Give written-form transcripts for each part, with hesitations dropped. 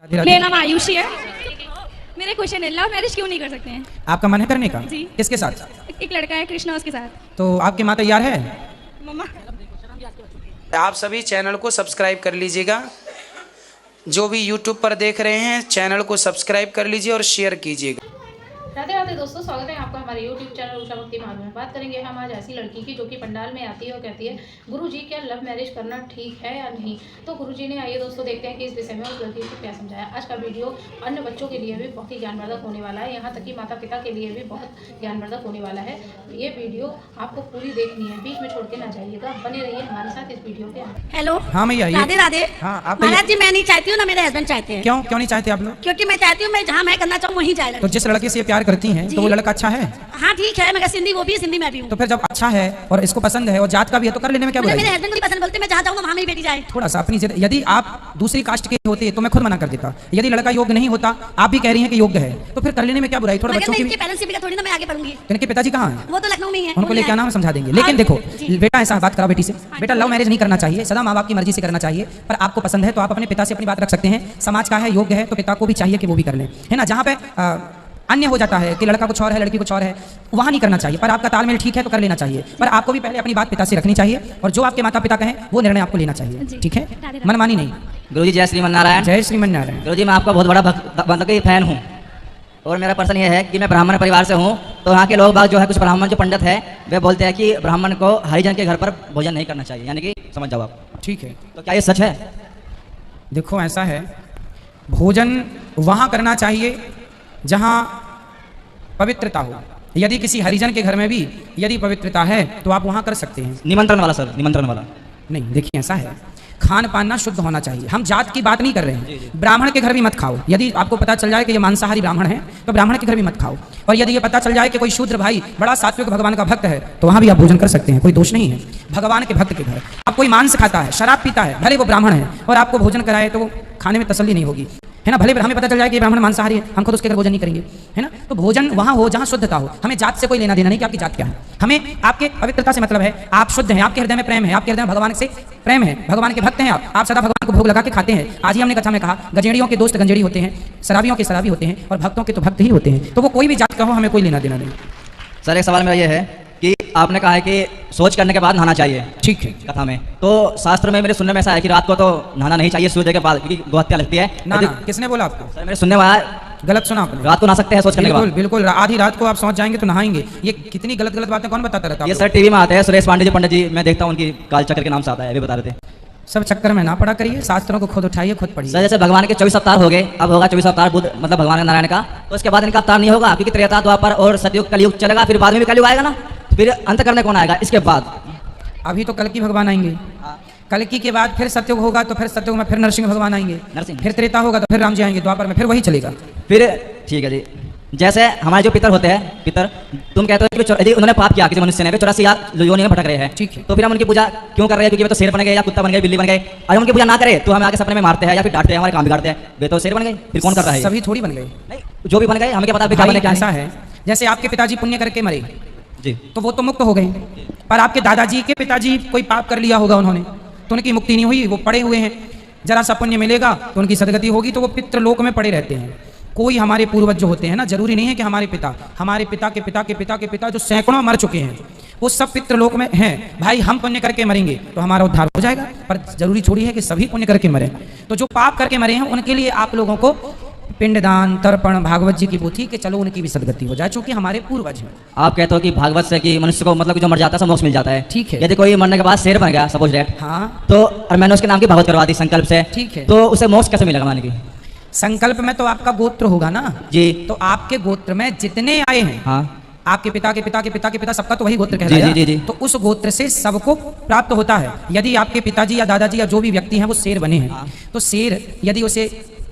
मेरा नाम आयुषी है। मेरे क्वेश्चन है, लव मैरिज क्यों नहीं कर सकते हैं? आपका मन है करने का? जी। किसके साथ? एक लड़का है कृष्णा, उसके साथ। तो आपकी माँ तैयार है? मम्मा। आप सभी चैनल को सब्सक्राइब कर लीजिएगा। जो भी यूट्यूब पर देख रहे हैं चैनल को सब्सक्राइब कर लीजिए और शेयर कीजिएगा। राधे राधे दोस्तों, स्वागत है आपका हमारे YouTube चैनल उषा भक्ति मार्ग में। बात करेंगे हम आज ऐसी लड़की की जो कि पंडाल में आती है और कहती है गुरुजी क्या लव मैरिज करना ठीक है या नहीं। तो गुरुजी ने आइए दोस्तों देखते हैं कि इस विषय में उस लड़की को क्या समझाया। आज का वीडियो अन्य बच्चों के लिए भी बहुत ही ज्ञानवर्धक होने वाला है, यहाँ तक कि माता पिता के लिए भी बहुत ज्ञानवर्धक होने वाला है। ये वीडियो आपको पूरी देखनी है, बीच में छोड़ के ना जाइएगा, बने रहिए हमारे साथ इस वीडियो के। हेलो। हाँ मैया, राधे राधे। हाँ, आप महाराज जी, मैं नहीं चाहती हूँ ना मेरे हस्बैंड चाहते हैं। क्यों नहीं चाहते आप लोग? क्योंकि मैं चाहती हूँ मैं जहाँ मैं करना चाहूँ वहीं जाए। तो जिस लड़के से ये प्यार करती हैं तो वो लड़का अच्छा है? हाँ ठीक है, मगर सिंधी वो भी है, सिंधी मैं भी हूँ। तो फिर जब अच्छा है और इसको पसंद है और जात का भी है तो कर लेने में क्या बुराई? मेरे हस्बैंड को भी पसंद, बोलते मैं जहाँ जाऊँगा वहाँ मेरी बेटी जाए। थोड़ा सा अपनी यदि आप दूसरी कास्ट के होते तो मैं खुद मना कर देता। यदि लड़का योग्य नहीं होता, आप भी कह रही हैं कि योग्य है, तो फिर कर लेने में क्या बुराई? थोड़ा बच्चों की पेरेंट्स की थोड़ी ना मैं आगे बढ़ूंगी। इनके पिताजी कहाँ हैं? वो तो लखनऊ में है, उनको लेके आना, हम समझा देंगे। लेकिन देखो बेटा, ऐसा बात करा बेटी से, बेटा लव मैरिज नहीं करना चाहिए, सदा माँ बाप की मर्जी से करना चाहिए। पर आपको पसंद है तो आप अपने पिता से अपनी बात रख सकते हैं। समाज का है, योग्य है तो पिता को भी चाहिए कि वो भी कर लें, है ना। जहाँ पे अन्य हो जाता है कि लड़का कुछ और है लड़की कुछ और है, वहाँ नहीं करना चाहिए। पर आपका तालमेल ठीक है तो कर लेना चाहिए। पर आपको भी पहले अपनी बात पिता से रखनी चाहिए और जो आपके माता पिता कहें वो निर्णय आपको लेना चाहिए, ठीक है? मनमानी नहीं। गुरुजी जय श्रीमन नारायण। जय श्रीमन नारायण। गुरुजी मैं आपका बहुत बड़ा मतलब कि फैन हूँ और मेरा पर्सन ये है कि मैं ब्राह्मण परिवार से हूँ। तो यहाँ के लोग बाग जो है, कुछ ब्राह्मण जो पंडित है वे बोलते हैं कि ब्राह्मण को हरिजन के घर पर भोजन नहीं करना चाहिए, यानी कि समझ जाओ आप। ठीक है, तो क्या ये सच है? देखो ऐसा है, भोजन वहाँ करना चाहिए जहाँ पवित्रता हो। यदि किसी हरिजन के घर में भी यदि पवित्रता है तो आप वहाँ कर सकते हैं। निमंत्रण वाला सर, निमंत्रण वाला नहीं। देखिए ऐसा है, खान पान ना शुद्ध होना चाहिए। हम जात की बात नहीं कर रहे हैं। ब्राह्मण के घर भी मत खाओ। यदि आपको पता चल जाए कि ये मांसाहारी ब्राह्मण है तो ब्राह्मण के घर भी मत खाओ। और यदि ये पता चल जाए कि कोई शूद्र भाई बड़ा सात्विक भगवान का भक्त है तो वहाँ भी आप भोजन कर सकते हैं, कोई दोष नहीं है। भगवान के भक्त के घर आप कोई मांस खाता है, शराब पीता है, भले वो ब्राह्मण है और आपको भोजन कराए तो खाने में तसल्ली नहीं होगी, है ना। भले हमें पता चल जाए कि ब्राह्मण मांसाहारी है, हम खुद उसके घर भोजन नहीं करेंगे, है ना। तो भोजन वहाँ हो जहाँ शुद्धता हो। हमें जात से कोई लेना देना नहीं कि आपकी जात क्या है, हमें आपके पवित्रता से मतलब है। आप शुद्ध हैं, आपके हृदय में प्रेम है, आपके हृदय में भगवान से प्रेम है, भगवान के भक्त हैं आप सदा भगवान को भोग लगा के खाते हैं। आज ही हमने कथा में कहा गजेड़ियों के दोस्त गंजेड़ी होते हैं, शराबियों के शराबी होते हैं और भक्तों के तो भक्त ही होते हैं। तो वो कोई भी जात का हो, हमें कोई लेना देना नहीं। सर एक सवाल मेरा ये है कि आपने कहा है कि सोच करने के बाद नहाना चाहिए, ठीक है, कथा में। तो शास्त्र में मेरे सुनने में ऐसा है कि रात को तो नहाना नहीं चाहिए सूर्य के बाद, क्योंकि गोहत्या लगती है ना। किसने बोला आपको? सर मेरे सुनने में आया, गलत सुना आपने। रात को नहा सकते हैं सोच करने के बाद? बिल्कुल, आधी रात को आप सोच जाएंगे तो नहाएंगे। ये कितनी गलत बातें कौन बताता रहता है? ये सर टीवी में आते हैं, सुरेश पांडे जी पंडित जी, मैं देखता हूँ उनकी कालचक्र के नाम से आता है, अभी बता रहे थे। सब चक्कर में ना पड़ा करिए, शास्त्रों को खुद उठाइए, खुद पढ़िए। सर जैसे भगवान के 24 अवतार हो गए, अब होगा 24 अवतार बुद्ध मतलब भगवान नारायण का, तो इसके बाद इनका अवतार नहीं होगा, क्योंकि त्रेता द्वापर और सतयुग कलयुग चलेगा, फिर बाद में भी कलयुग आएगा ना, फिर अंत करने कौन आएगा इसके बाद? अभी तो कल की भगवान आएंगे, कलकी के बाद फिर सतयुग होगा तो फिर सतयुग में फिर नरसिंह भगवान आएंगे, फिर त्रेता होगा तो फिर राम जी आएंगे, द्वापर में फिर वही चलेगा। फिर ठीक है जी। जैसे हमारे जो पितर होते हैं, पितर तुम कहते हो कि यदि उन्होंने पाप किया किसी मनुष्य ने, 84 योनि में भटक रहे हैं, ठीक है, तो फिर हम उनकी पूजा क्यों कर रहे हैं? क्योंकि वे तो शेर बन गए या कुत्ता बन गए, बिल्ली बन गए। अगर उनकी पूजा ना करें तो हमें आगे सपने में मारते हैं या फिर डांटते हैं, हमारे काम बिगाड़ते हैं। वे तो शेर बन गए, फिर कौन कर रहा है? सभी थोड़ी बन गए, नहीं, जो भी बन गए हमें क्या पता क्या बने क्या ऐसा है। जैसे आपके पिताजी पुण्य करके मरे जी, तो वो तो मुक्त हो गए, पर आपके दादाजी के पिताजी कोई पाप कर लिया होगा उन्होंने, तो उनकी मुक्ति नहीं हुई, वो पड़े हुए हैं। जरा सा पुण्य मिलेगा तो उनकी सदगति होगी, तो वो पितृलोक में पड़े रहते हैं। कोई हमारे पूर्वज जो होते हैं ना, जरूरी नहीं है कि हमारे पिता के पिता के पिता के पिता जो सैकड़ों मर चुके हैं वो सब पितृलोक में हैं। भाई हम पुण्य करके मरेंगे तो हमारा उद्धार हो जाएगा, पर जरूरी थोड़ी है कि सभी पुण्य करके मरें। तो जो पाप करके मरे हैं उनके लिए आप लोगों को पिंडदान, तर्पण, भागवत जी की पोथी के चलो उनकी भी सदगति हो जाए, चूंकि हमारे पूर्वज हैं। आप कहते हो कि भागवत से कि मनुष्य को मतलब कि जो मर जाता है मोक्ष मिल जाता है, ठीक है। यदि कोई मरने के बाद शेर बन गया सपोज दैट, हाँ, तो और मैंने उसके नाम की भागवत करवा दी संकल्प से, ठीक है, तो उसे मोक्ष कैसे मिलेगा? माने की संकल्प में तो आपका गोत्र होगा ना जी, तो आपके गोत्र में जितने आए हैं, हाँ, आपके पिता के पिता के पिता के पिता, सबका तो वही गोत्र कहलाएगा। जी, जी, जी। तो उस गोत्र से सबको प्राप्त होता है। यदि आपके पिताजी या दादाजी या जो भी व्यक्ति हैं वो शेर बने हैं, तो शेर यदि उसे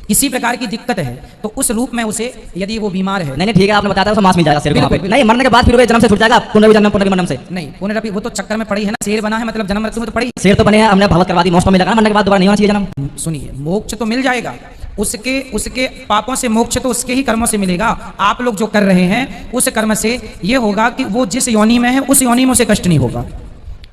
किसी प्रकार की दिक्कत है तो उस रूप में उसे, यदि वो बीमार है, नहीं ठीक है, आपने बताया था मांस मिल जाएगा शेर को। नहीं, मरने के बाद फिर वो जन्म से छूट जाएगा, पुनर्जन्म से नहीं, पुनर्जन्म वो तो चक्कर में पड़ी है ना, शेर बना है मतलब जन्म मृत्यु में तो पड़ी। शेर तो बने हैं, हमने भागवत करवा दी, मोक्ष मिलेगा, मरने के बाद दोबारा नहीं होना चाहिए जन्म। सुनिए, मोक्ष तो मिल जाएगा, उसके पापों से मोक्ष तो उसके ही कर्मों से मिलेगा। आप लोग जो कर रहे हैं उस कर्म से ये होगा कि वो जिस योनि में है उस योनि में उसे कष्ट नहीं होगा।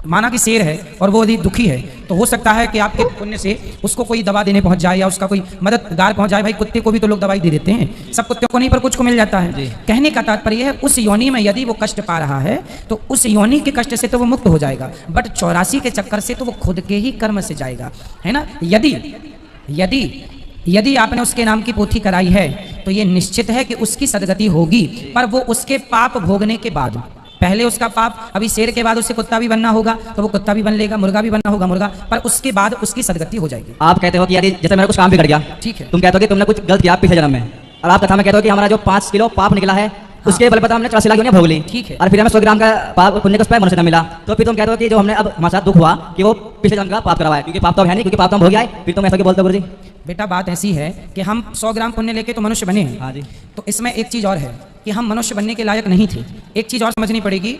माना कि शेर है और वो यदि दुखी है तो हो सकता है कि आपके पुण्य से उसको कोई दवा देने पहुंच जाए या उसका कोई मददगार पहुंच जाए। भाई कुत्ते को भी तो लोग दवाई दे देते हैं, सब कुत्तों को नहीं पर कुछ को मिल जाता है। कहने का तात्पर्य है उस योनि में यदि वो कष्ट पा रहा है तो उस योनि के कष्ट से तो वो मुक्त हो जाएगा, बट 84 के चक्कर से तो वो खुद के ही कर्म से जाएगा, है ना। यदि आपने उसके नाम की पोथी कराई है तो ये निश्चित है कि उसकी सदगति होगी, पर वो उसके पाप भोगने के बाद। पहले उसका पाप, अभी शेर के बाद उसे कुत्ता भी बनना होगा तो वो कुत्ता भी बन लेगा, मुर्गा भी बनना होगा मुर्गा, पर उसके बाद उसकी सदगति हो जाएगी। आप कहते हो कि यदि जैसे मेरा कुछ काम बिगड़ गया, ठीक है, तुम कहते हो कि तुमने कुछ गलत किया पिछले जन्म में, और आप कथा में कहते हो कि हमारा जो 5 किलो पाप निकला है उसके बल पर हमने 84 लाख योनियां भोग ली, ठीक है, और फिर हमें 100 ग्राम का पाप पुण्य का मनुष्य जन्म मिला, तो फिर तुम कहते हो कि जो हमने अब हमारे साथ दुख हुआ कि वो पिछले जन्म का पाप करवाया, क्योंकि पाप तो है नहीं, क्योंकि पाप तो हम भोग आए, फिर तुम ऐसा क्यों बोलते हो गुरुजी? बेटा बात ऐसी है कि हम 100 ग्राम पुण्य लेके तो मनुष्य बने हैं। हाँ जी। तो इसमें एक चीज़ और है कि हम मनुष्य बनने के लायक नहीं थे। एक चीज़ और समझनी पड़ेगी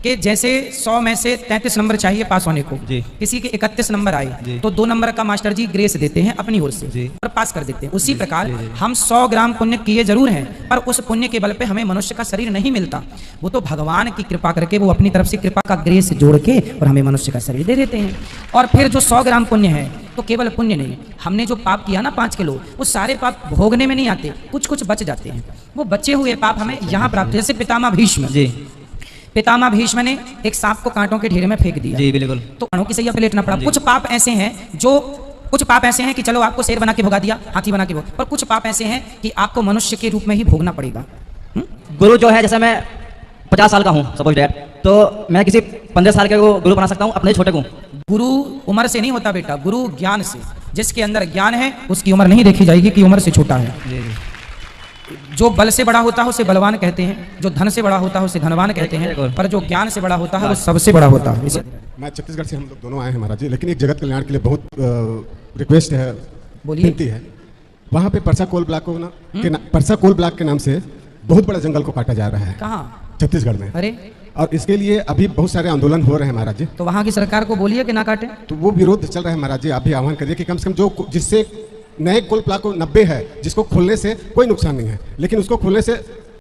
कि जैसे 100 में से 33 नंबर चाहिए पास होने को, किसी के 31 नंबर आए तो 2 नंबर का मास्टर जी ग्रेस देते हैं अपनी ओर से और पास कर देते हैं। उसी प्रकार हम 100 ग्राम पुण्य किए जरूर हैं, पर उस पुण्य के बल पे हमें मनुष्य का शरीर नहीं मिलता। वो तो भगवान की कृपा करके वो अपनी तरफ से कृपा का ग्रेस जोड़ के और हमें मनुष्य का शरीर दे देते हैं। और फिर जो 100 ग्राम पुण्य है तो केवल पुण्य नहीं, हमने जो पाप किया ना 5 किलो, वो सारे पाप भोगने में नहीं आते, कुछ कुछ बच जाते हैं। वो बचे हुए पाप हमें यहाँ प्राप्त, जैसे पितामह भीष्म पितामह भीष्म ने एक सांप को कांटों के ढेर में फेंक दिया, जी बिल्कुल, तो कांटों की सही पे लेटना पड़ा। कुछ पाप ऐसे हैं कि चलो आपको शेर बना के भगा दिया, हाथी बना के, पर कुछ पाप ऐसे हैं कि आपको मनुष्य के रूप में ही भोगना पड़ेगा। गुरु जो है, जैसे मैं 50 साल का हूँ सपोज डैट, तो मैं किसी 15 साल के को गुरु बना सकता हूँ अपने छोटे को? गुरु उम्र से नहीं होता बेटा, गुरु ज्ञान से। जिसके अंदर ज्ञान है उसकी उम्र नहीं देखी जाएगी कि उम्र से छोटा है। जो बल से बड़ा होता है उसे बलवान कहते हैं, जो धन से बड़ा होता है उसे धनवान कहते हैं, पर जो ज्ञान से बड़ा होता है वो सबसे बड़ा होता है। मैं छत्तीसगढ़ से हम लोग दोनों आए हैं महाराज जी, लेकिन एक जगत कल्याण के लिए बहुत रिक्वेस्ट है, विनती है। वहाँ पे परसा कोल ब्लॉक के नाम से बहुत बड़ा जंगल को काटा जा रहा है। कहाँ? छत्तीसगढ़ में। अरे, और इसके लिए अभी बहुत सारे आंदोलन हो रहे हैं महाराज जी। तो वहाँ की सरकार को बोलिए कि ना काटे। तो वो विरोध चल रहा है महाराज जी, आप भी आह्वान करिए कि कम से कम जो जिससे नए कोल ब्लॉक को 90 है, जिसको खोलने से कोई नुकसान नहीं है, लेकिन उसको खोलने से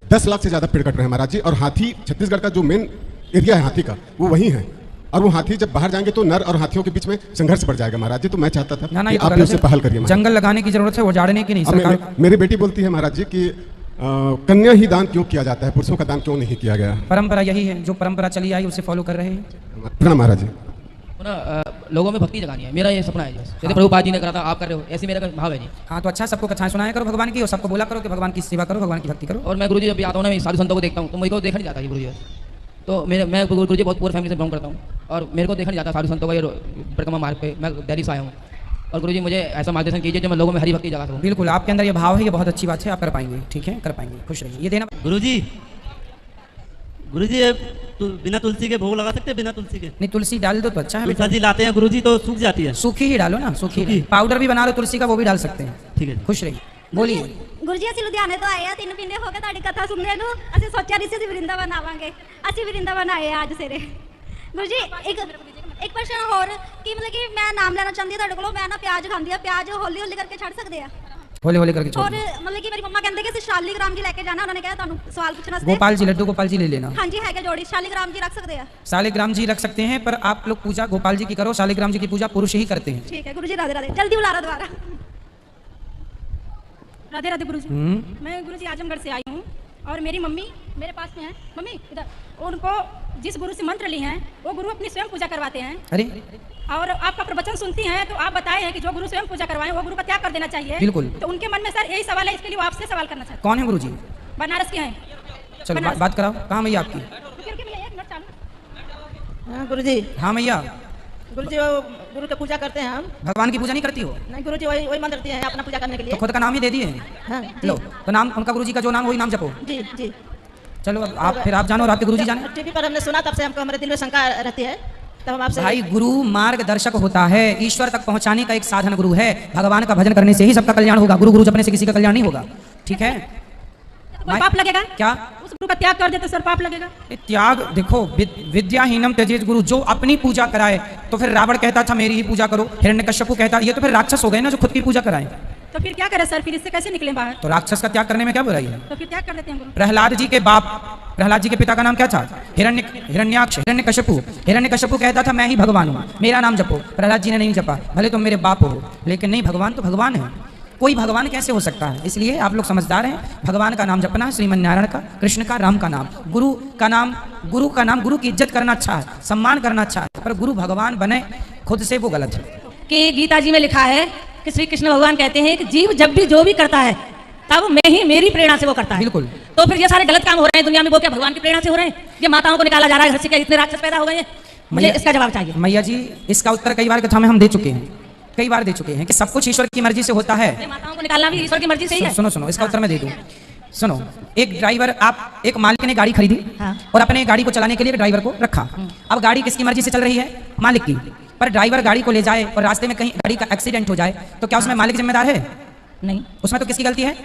10 लाख से ज्यादा पेड़ कट रहे हैं महाराज जी। और हाथी, छत्तीसगढ़ का जो मेन एरिया है हाथी का, वो वही है, और वो हाथी जब बाहर जाएंगे तो नर और हाथियों के बीच में संघर्ष बढ़ जाएगा महाराज जी। तो मैं चाहता था कि आप भी उससे पहल करिए। जंगल लगाने की जरूरत है, उजाड़ने की नहीं। मेरी बेटी बोलती है महाराज जी कि कन्या ही दान क्यों किया जाता है, पुरुषों का दान क्यों नहीं किया गया? परंपरा यही है, जो परंपरा चली आई उसे फॉलो कर रहे हैं। प्रणाम महाराज जी। लोगों में भक्ति जगानी है, मेरा ये सपना है। जैसे प्रभुपाद जी ने करा था, आप कर रहे हो, ऐसे मेरा भाव है जी। हाँ, तो अच्छा, सबको कथाएं सुनाया करो भगवान की, और सबको बोला करो कि भगवान की सेवा करो, भगवान की भक्ति करो। और मैं गुरुजी जब भी आता हूँ ना, मैं साधु संतों को देखता हूँ तो मुझे को देखा नहीं जाता है गुरुजी। तो मैं गुरुजी बहुत पूरी फैमिली से बिलोंग करता हूँ, और मेरे को देखा नहीं जाता साधु संतों का ये परिक्रमा मार्ग पे। मैं दिल्ली से आया हूँ, और गुरुजी मुझे ऐसा मार्गदर्शन कीजिए जो मैं लोगों में हरि भक्ति जगा सकूँ। बिल्कुल, आपके अंदर ये भाव है, ये बहुत अच्छी बात है, आप कर पाएंगे। ठीक है, कर पाएंगे, खुश रहिए। ये देना गुरुजी बिना तुलसी के भोग लगा सकते हैं? बिना तुलसी के नहीं, तुलसी डाल दो तो अच्छा है। तुलसी लाते हैं गुरुजी तो सूख जाती है। सूखी ही डालो ना, सूखी। पाउडर भी बना लो तुलसी का, वो भी डाल सकते हैं। ठीक है, खुश रहिए। बोलिए। गुरुजी ਅਸੀਂ ਲੁਧਿਆਣੇ ਤੋਂ ਆਏ ਆ, 3 ਮਹੀਨੇ ਹੋ ਗਏ ਤੁਹਾਡੀ ਕਥਾ ਸੁਣਦੇ ਨੂੰ। ਅਸੀਂ ਸੋਚਿਆ ਨਹੀਂ ਸੀ ਅਸੀਂ ਵਰਿੰਦਾਵਨ ਆਵਾਂਗੇ, ਅਸੀਂ ਵਰਿੰਦਾਵਨ ਆਏ ਆ ਅੱਜ ਸਵੇਰੇ। ਗੁरुजी ਇੱਕ ਪ੍ਰਸ਼ਨ ਹੋਰ ਕਿ ਮਤਲਬ ਕਿ ਮੈਂ ਨਾਮ ਲੈਣਾ ਚਾਹੁੰਦੀ ਹਾਂ ਤੁਹਾਡੇ ਕੋਲੋਂ। ਮੈਂ ਨਾ ਪਿਆਜ਼ ਖਾਂਦੀ ਆ, ਪਿਆਜ਼ ਹੌਲੀ ਹੌਲੀ ਕਰਕੇ ਛੱਡ ਸਕਦੇ ਆ? हौले हौले करके छोड़। और मतलब कि मेरी मम्मा कहते कि ਅਸੀਂ शालिग्राम जी लेके जाना, उन्होंने कहा ਤੁਹਾਨੂੰ सवाल पूछना है। गोपाल जी, लड्डू गोपाल जी ले लेना। हाँ जी, है क्या जोड़ी? शालिग्राम जी रख सकते हैं? शालिग्राम जी रख सकते हैं, पर आप लोग पूजा गोपाल जी की करो, शालिग्राम जी की पूजा पुरुष ही करते हैं। ठीक है गुरुजी, राधे राधे। जल्दी बुला रहा दोबारा। राधे राधे गुरुजी। मैं गुरुजी आजमगढ़ से आई हूँ, और मेरी मम्मी मेरे पास में है। मम्मी इधर, उनको जिस गुरु से मंत्र लिए हैं वो गुरु अपनी स्वयं पूजा करवाते हैं। अरे, और आपका प्रवचन सुनती हैं तो आप बताए हैं कि जो गुरु स्वयं पूजा करवाएं वो गुरु का त्याग कर देना चाहिए। बिल्कुल। तो उनके मन में सर यही सवाल है, इसके लिए वो आपसे सवाल करना चाहते हैं। कौन है गुरुजी? बनारस के हैं। चलो बात कराओ। कहाँ मैया आपकी? गुरुजी। हाँ मैया। गुरुजी गुरु की पूजा करते हैं हम। भगवान की पूजा नहीं करती हो? नहीं गुरुजी, वही मंत्र दिए हैं अपना पूजा करने के लिए। तो खुद का नाम ही दे दिए। हाँ, लो तो नाम उनका, गुरुजी का जो नाम वही नाम जपो। जी जी। चलो आप फिर आप जानो और आपके गुरुजी जाने। टीवी पर हमने सुना, तब से हमको हमारे दिल में शंका रहती है, तब हम आपसे। भाई गुरु मार्गदर्शक होता है, ईश्वर तक पहुंचाने का एक साधन गुरु है। भगवान का भजन करने से ही सबका कल्याण होगा, गुरु जपने से किसी का कल्याण नहीं होगा। ठीक है, कोई पाप लगेगा? क्या उस गुरु का त्याग कर देते सर पाप लगेगा? ये त्याग देखो, विद्याहीनम त्यजेत गुरु, जो अपनी पूजा कराए तो फिर रावण कहता था मेरी ही पूजा करो, हिरण्यकश्यपु कहता, ये तो फिर राक्षस हो गए ना जो खुद की पूजा कराए। तो फिर क्या करें सर, फिर इससे कैसे निकले बाहर? तो राक्षस का त्याग करने में क्या बुराई है? तो फिर त्याग कर देते हैं गुरु। प्रहलाद जी के बाप, प्रहलाद जी के पिता का नाम क्या था? हिरण्याक्ष, हिरण्यकश्यपु। हिरण्यकश्यपु कहता था मैं ही भगवान हूँ, मेरा नाम जपो। प्रहलाद जी ने नहीं जपा, भले तुम मेरे बाप हो, लेकिन नहीं, भगवान तो भगवान है, कोई भगवान कैसे हो सकता है? इसलिए आप लोग समझदार हैं, भगवान का नाम जपना, श्रीमन नारायण का, कृष्ण का, राम का नाम, गुरु का नाम, गुरु की इज्जत करना अच्छा है, सम्मान करना अच्छा है, पर गुरु भगवान बने खुद से वो गलत है। कि गीता जी में लिखा है कि श्री कृष्ण भगवान कहते हैं कि जीव जब भी जो भी करता है तब मैं ही, मेरी प्रेरणा से वो करता है। बिल्कुल। तो फिर ये सारे गलत काम हो रहे हैं दुनिया में, वो क्या भगवान की प्रेरणा से हो रहे हैं? ये माताओं को निकाला जा रहा है घर से, क्या इतने राक्षस पैदा हो गए हैं? मुझे इसका जवाब चाहिए। मैया जी, इसका उत्तर कई बार कथा में हम दे चुके हैं, कई बार दे चुके हैं कि सब कुछ ईश्वर की मर्जी से होता है। माताओं को निकालना भी ईश्वर की मर्जी से ही है। सुनो, इसका उत्तर मैं दे दूं। सुनो, एक ड्राइवर, आप एक मालिक ने गाड़ी खरीदी हाँ। और अपने गाड़ी को चलाने के लिए ड्राइवर को रखा। अब गाड़ी किसकी मर्जी से चल रही है? मालिक की। पर ड्राइवर गाड़ी को ले जाए और रास्ते में कहीं गाड़ी का एक्सीडेंट हो जाए तो क्या उसमें मालिक जिम्मेदार है? नहीं, उसमें तो किसकी गलती है?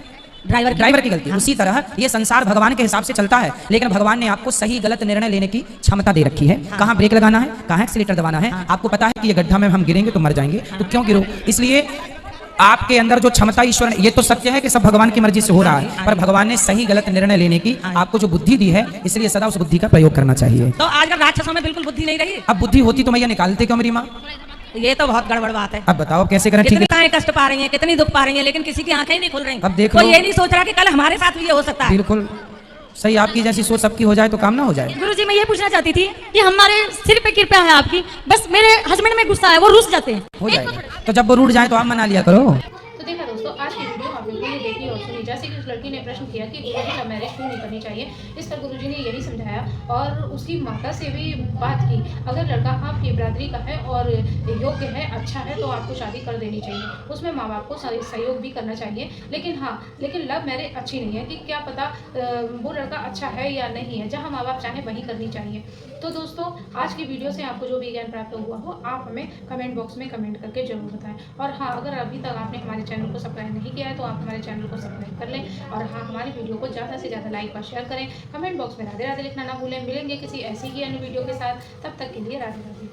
ड्राइवर की गलती। उसी तरह ये संसार भगवान के हिसाब से चलता है, लेकिन भगवान ने आपको सही गलत निर्णय लेने की क्षमता दे रखी है। कहाँ ब्रेक लगाना है, कहाँ एक्सीलेटर दबाना है। आपको पता है कि ये गड्ढा में हम गिरेंगे तो मर जाएंगे, तो क्यों गिरो? इसलिए आपके अंदर जो क्षमता ईश्वर ने, ये तो सत्य है कि सब भगवान की मर्जी से हो रहा है, पर भगवान ने सही गलत निर्णय लेने की आपको जो बुद्धि दी है, इसलिए सदा उस बुद्धि का प्रयोग करना चाहिए। तो आजकल राक्षसों में बिल्कुल बुद्धि नहीं रही। अब बुद्धि होती तो मैया निकालते क्यों मेरी माँ? ये तो बहुत गड़बड़ बात है। अब बताओ कैसे करें? ठीक कितनी कष्ट पा रही हैं, कितनी दुख पा रही हैं, लेकिन किसी की आंखें ही नहीं खुल रही। अब देख कोई लो। ये नहीं सोच रहा कि कल हमारे साथ भी ये हो सकता है। बिल्कुल सही, आपकी जैसी सोच सबकी हो जाए तो काम ना हो जाए। गुरुजी, मैं ये पूछना चाहती थी कि हमारे सिर पे कृपा है आपकी, बस मेरे हस्बैंड में गुस्सा है, वो रुस जाते हैं। हो जाएगा, तो जब वो रूठ जाए तो आप मना लिया करो। तो देखा दोस्तों, आज की वीडियो आप लोगों ने देखी और सुनी। जैसे कि उस लड़की ने प्रश्न किया कि गुरुजी लव मैरिज क्यों नहीं करनी चाहिए, इस पर गुरुजी ने यही समझाया और उसकी माता से भी बात की। अगर लड़का आपकी बिरादरी का है और योग्य है, अच्छा है, तो आपको शादी कर देनी चाहिए। उसमें माँ बाप को सहयोग भी करना चाहिए। लेकिन लव मैरिज अच्छी नहीं है कि क्या पता वो लड़का अच्छा है या नहीं है। जहाँ माँ बाप चाहें वहीं करनी चाहिए। तो दोस्तों, आज की वीडियो से आपको जो भी ज्ञान प्राप्त हुआ हो, आप हमें कमेंट बॉक्स में कमेंट करके जरूर बताएं। और हाँ, अगर अभी तक आपने हमारे चैनल को सब्सक्राइब नहीं किया है तो आप हमारे चैनल को सब्सक्राइब कर लें। और हाँ, हमारी वीडियो को ज़्यादा से ज़्यादा लाइक और शेयर करें। कमेंट बॉक्स में राधे राधे लिखना ना भूलें। मिलेंगे किसी ऐसी ही अन्य वीडियो के साथ, तब तक के लिए राधे राधे।